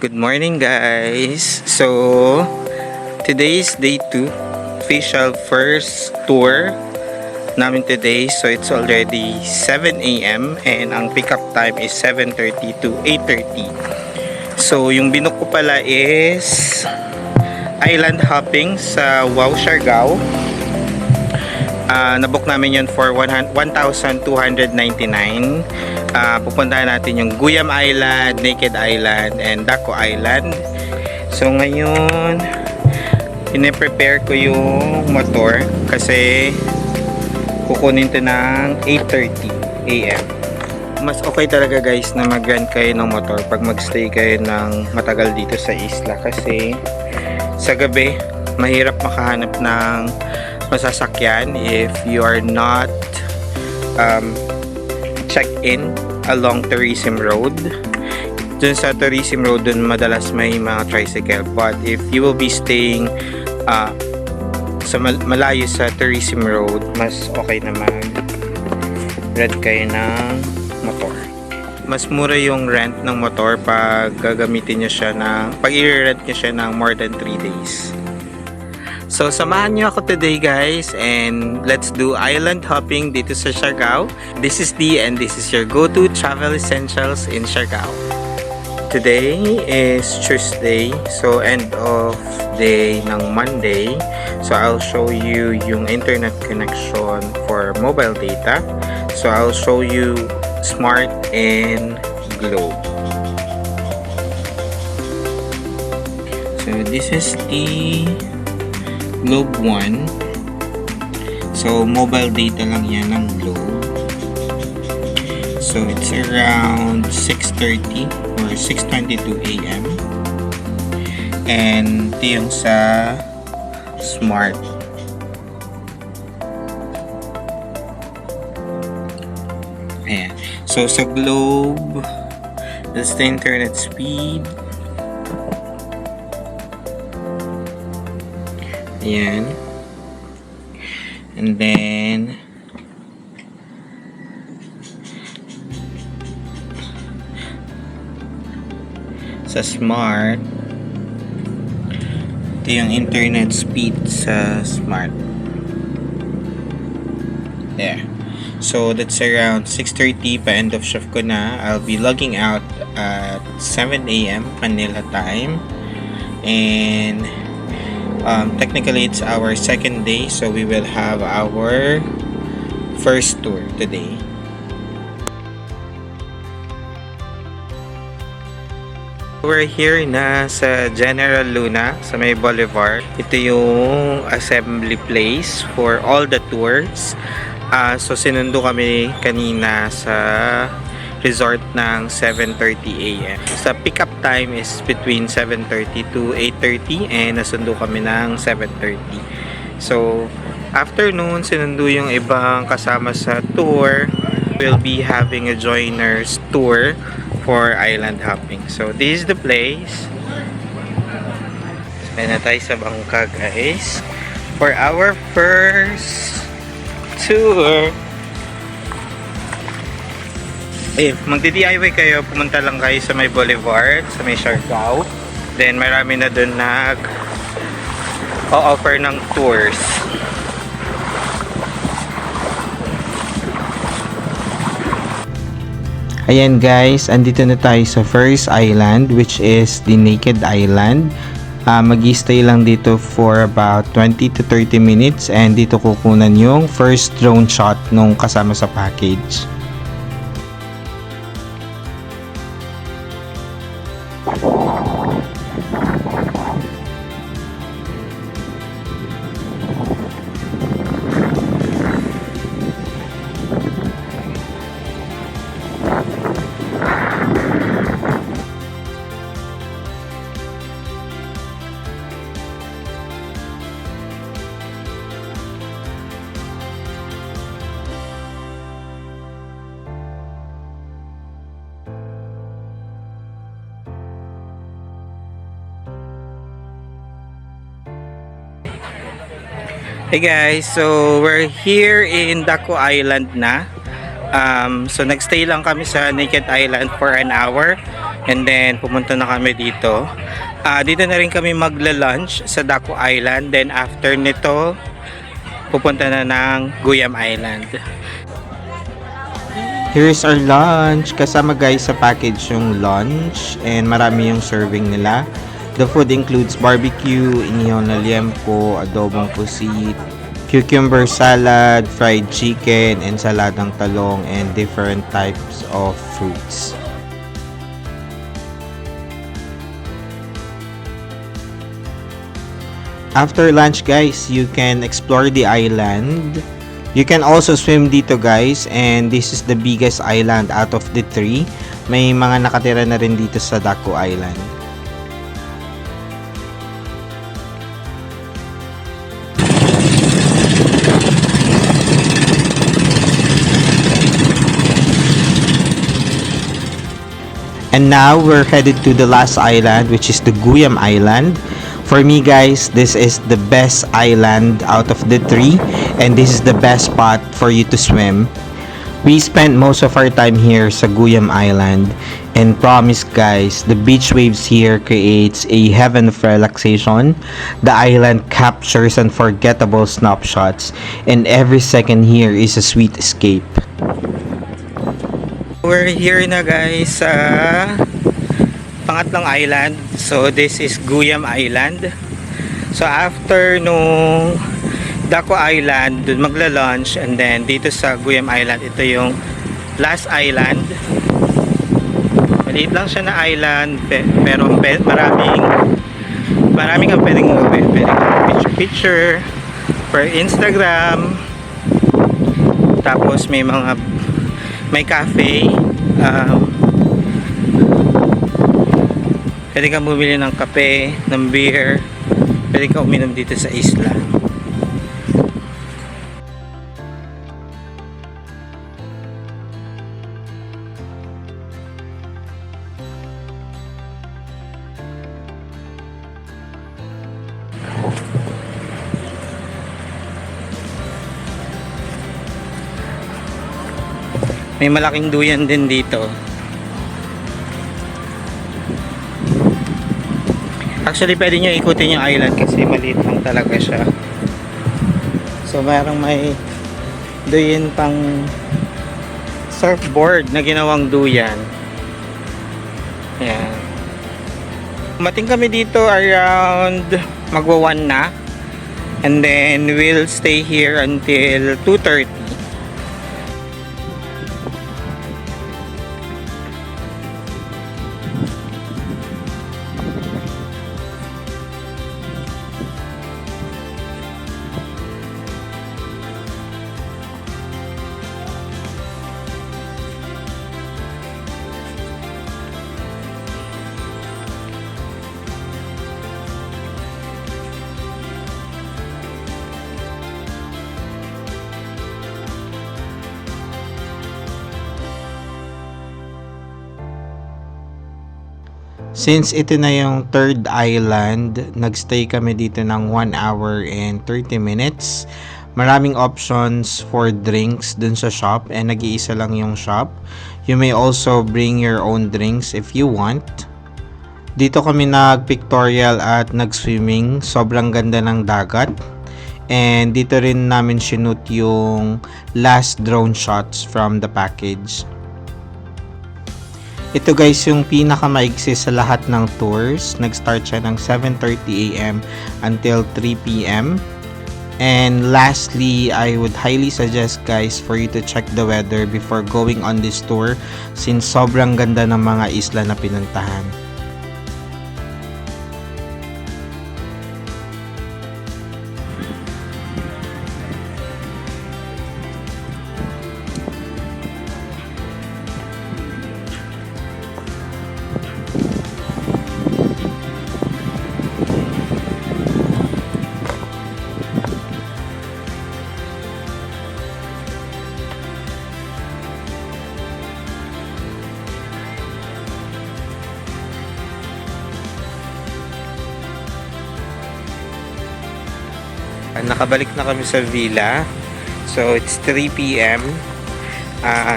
Good morning guys! So, today is day 2, official first tour namin today. So, it's already 7 a.m. and ang pickup time is 7:30 to 8:30. So, yung binook ko pala is island hopping sa Wow Siargao. Nabook namin yun for 1,299. Pupuntahan natin yung Guyam Island, Naked Island, and Daco Island. So ngayon, pine-prepare ko yung motor kasi kukunin to ng 8:30 a.m. Mas okay talaga guys na mag-rent kayo ng motor pag magstay kayo ng matagal dito sa isla kasi sa gabi mahirap makahanap ng masasakyan if you are not checked in along Tourism Road. Dun sa Tourism Road, dun madalas may mga tricycle, but if you will be staying sa malayo sa Tourism Road, mas okay naman rent kayo ng motor. Mas mura yung rent ng motor pag gagamitin nyo siya pag i-rent nyo siya ng more than 3 days. So, samahan nyo ako today guys and let's do island hopping dito sa Siargao. This is Dee and this is your go-to travel essentials in Siargao. Today is Tuesday, so end of day ng Monday. So, I'll show you yung internet connection for mobile data. So, I'll show you Smart and Globe. So, this is the Globe 1. So, mobile data lang yan ng Globe. So, it's around 6:30 or 6:22 a.m. And ito yung sa Smart. Ayan. So, sa Globe, that's the internet speed. Ayan. And then sa Smart, ito yung internet speed sa Smart. There. So that's around 6:30 pa, end of shift ko na. I'll be logging out at 7 a.m. Manila time. And technically it's our second day, so we will have our first tour today. We're here na sa General Luna sa may Boulevard. Ito yung assembly place for all the tours. So sinundo kami kanina sa resort ng 7:30 a.m. Sa pickup time is between 7:30 to 8:30 and nasundo kami ng 7:30. So, afternoon, sinundo yung ibang kasama sa tour. We'll be having a joiners tour for island hopping. So, this is the place. Kaya na tayo sa bangka guys for our first tour. If magdi-DIY kayo, pumunta lang kayo sa may Boulevard, sa may Siargao. Then marami na dun nag-o-offer ng tours. Ayan guys, andito na tayo sa first island, which is the Naked Island. Mag-i-stay lang dito for about 20 to 30 minutes and dito kukunan yung first drone shot nung kasama sa package. Hey guys, so we're here in Daco Island na. So nagstay lang kami sa Naked Island for an hour. And then pumunta na kami dito. Dito na rin kami magla-lunch sa Daco Island. Then after nito, pupunta na ng Guyam Island. Here's our lunch. Kasama guys sa package yung lunch and marami yung serving nila. The food includes barbecue, inihaw na liempo, adobong pusit, cucumber salad, fried chicken, ensaladang talong, and different types of fruits. After lunch guys, you can explore the island. You can also swim dito guys, and this is the biggest island out of the three. May mga nakatira na rin dito sa Daco Island. And now we're headed to the last island, which is the Guyam Island. For me guys, this is the best island out of the three, and this is the best spot for you to swim. We spent most of our time here sa Guyam Island, and promise guys, the beach waves here creates a heaven of relaxation. The island captures unforgettable snapshots, and every second here is a sweet escape. We're here na guys sa pangatlong island. So this is Guyam Island. So after nung Daco Island, dun magla-lunch, and then dito sa Guyam Island, ito yung last island. Maliit lang siya na island, pero maraming kang pwedeng picture for Instagram. Tapos may cafe. Pwede kang bumili ng kape, ng beer. Pwede kang uminom dito sa isla. May malaking duyan din dito. Actually, pwede nyo ikutin yung island kasi maliit lang talaga siya. So, may duyan pang surfboard na ginawang duyan. Ayan. Mating kami dito around magwa 1 na. And then, we'll stay here until 2:30. Since ito na yung third island, nagstay kami dito ng 1 hour and 30 minutes. Maraming options for drinks dun sa shop, and nag-iisa lang yung shop. You may also bring your own drinks if you want. Dito kami nag-pictorial at nag-swimming. Sobrang ganda ng dagat. And dito rin namin shoot yung last drone shots from the package. Ito guys yung pinakamaigsi sa lahat ng tours. Nag-start siya ng 7:30 AM until 3 PM. And lastly, I would highly suggest guys for you to check the weather before going on this tour, since sobrang ganda ng mga isla na pinuntahan. Nakabalik na kami sa villa. So it's 3 PM.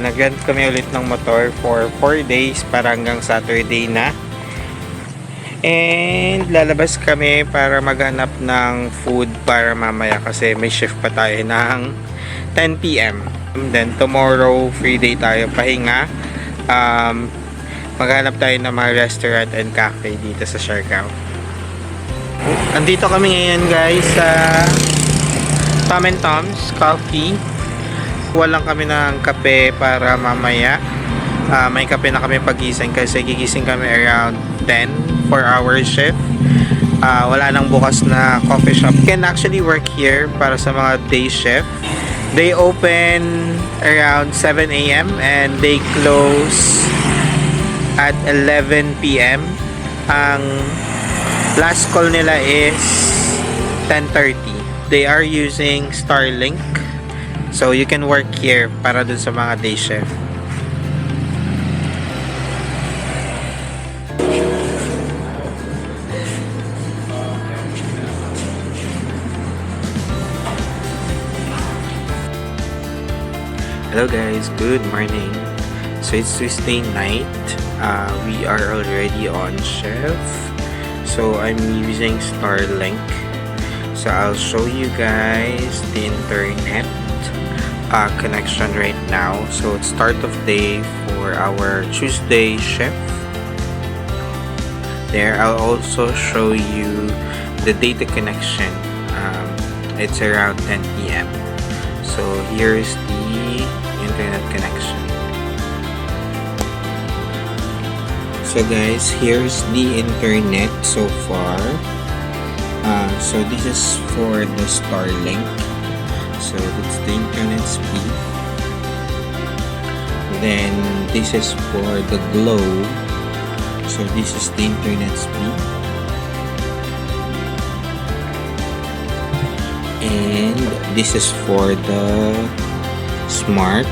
Nag-rent kami ulit ng motor for 4 days para hanggang Saturday na. And lalabas kami para maghanap ng food para mamaya kasi may shift pa tayo ng 10 PM. Then tomorrow, free day tayo, pahinga. Maghanap tayo ng mga restaurant and cafe dito sa Siargao. Andito kami ngayon guys sa Tom and Tom's Coffee. Walang kami ng kape para mamaya. May kape na kami pagising kasi gigising kami around 10 for our shift. Wala nang bukas na coffee shop. You can actually work here para sa mga day shift. They open around 7 AM and they close at 11 PM. Ang last call nila is 10:30. They are using Starlink. So you can work here para dun sa mga day shift. Hello guys, good morning. So it's Tuesday night. We are already on shift. So I'm using Starlink. So I'll show you guys the internet connection right now. So it's start of day for our Tuesday shift. There I'll also show you the data connection. It's around 10 PM. So here's the internet connection. So guys, here's the internet so far. So this is for the Starlink. So that's the internet speed. Then this is for the Glow. So this is the internet speed. And this is for the Smart.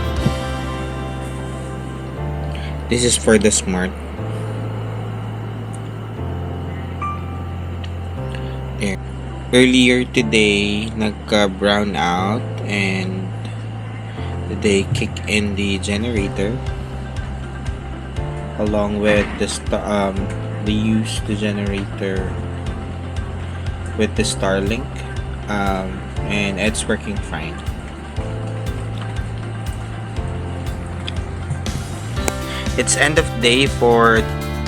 This is for the Smart. There. Earlier today, nagka-brown out and they kick in the generator along with they use the generator with the Starlink, and it's working fine. It's end of day for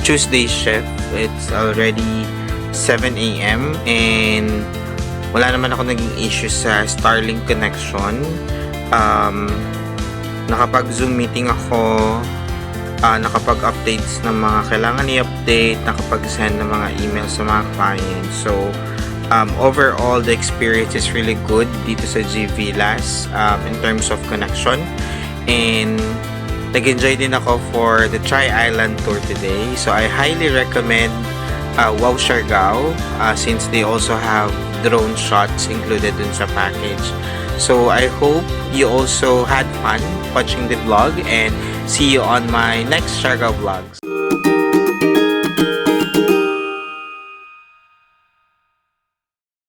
Tuesday shift. It's already 7 AM and wala naman ako naging issue sa Starlink connection. Nakapag-Zoom meeting ako, nakapag-updates ng mga kailangan i-update, nakapag-send ng mga emails sa mga clients. So, overall, the experience is really good dito sa G Villas in terms of connection. And nag-enjoy din ako for the Tri-Island tour today. So, I highly recommend Wow Siargao since they also have drone shots included dun sa package. So, I hope you also had fun watching the vlog and see you on my next Siargao vlogs.